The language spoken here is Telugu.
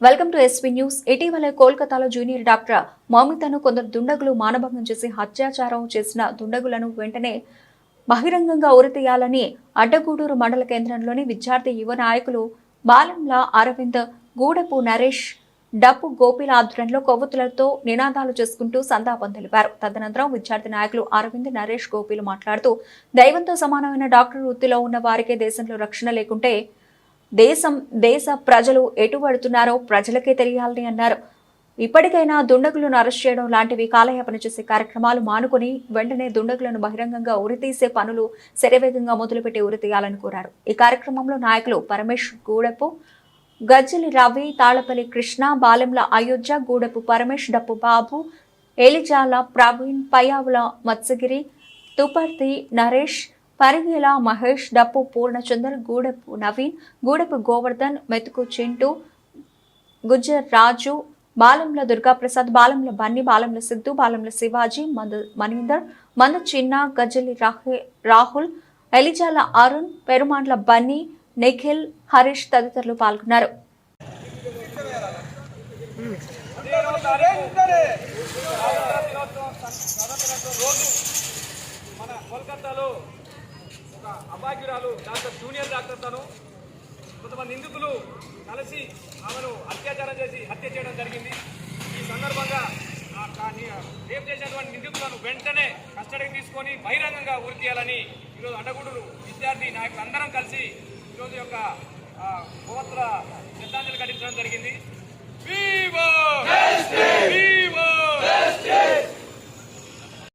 Welcome to SV news. ఇటీవల కోల్కతాలో జూనియర్ డాక్టర్ మౌమితను కొందరు దుండగులు మానభంగం చేసి అత్యాచారం చేసిన దుండగులను వెంటనే బహిరంగంగా ఉరితీయాలని అడ్డగూడూరు మండల కేంద్రంలోని విద్యార్థి యువ నాయకులు బాలంల అరవింద్, గూడెపు నరేష్, డప్పు గోపిల ఆధ్వర్యంలో కొవ్వొత్తులతో నినాదాలు చేసుకుంటూ సంతాపం తెలిపారు. తదనంతరం విద్యార్థి నాయకులు అరవింద్, నరేష్, గోపిలు మాట్లాడుతూ దైవంతో సమానమైన డాక్టర్ వృత్తిలో ఉన్న వారికే దేశంలో రక్షణ లేకుంటే దేశ ప్రజలు ఎటు పడుతున్నారో ప్రజలకే తెలియాలని అన్నారు. ఇప్పటికైనా దుండగులను అరెస్ట్ చేయడం లాంటివి కాలయాపన చేసే కార్యక్రమాలు మానుకుని వెంటనే దుండగులను బహిరంగంగా ఉరితీసే పనులు శరవేగంగా మొదలుపెట్టి ఉరితీయాలని కోరారు. ఈ కార్యక్రమంలో నాయకులు పరమేష్, గూడెపు గజ్జలి రవి, తాళపల్లి కృష్ణ, బాలెంల అయోధ్య, గూడెపు పరమేష్, డప్పు బాబు, ఎలిజాల ప్రవీణ్, పయ్యావుల మత్స్యగిరి, తుపర్తి నరేష్, పరిగెల మహేష్, డప్పు పూర్ణచందర్, గూడెపు నవీన్, గూడెపు గోవర్ధన్, మెతుకు చింటూ, గుజ్జర్ రాజు, బాలంల దుర్గాప్రసాద్, బాలంల బన్ని, బాలంల సిద్ధు, బాలంల శివాజీ, మనీందర్, మంద చిన్న, గజ్జలి రాహుల్, ఎలిజాల అరుణ్, పెరుమాండ్ల బన్నీ, నిఖిల్, హరీష్ తదితరులు పాల్గొన్నారు. అభాగ్యురాలు డాక్టర్ జూనియర్ డాక్టర్ తను కొంతమంది నిందితులు కలిసి ఆమెను అత్యాచారం చేసి హత్య చేయడం జరిగింది. ఈ సందర్భంగా రేపు చేసినటువంటి నిందితులను వెంటనే కస్టడీకి తీసుకొని బహిరంగంగా ఉరి తీయాలని ఈరోజు అడ్డగూడూరు విద్యార్థి నాయకులు అందరం కలిసి ఈరోజు యొక్క కొవ్వొత్తుల శ్రద్ధాంజలి ఘటించడం జరిగింది.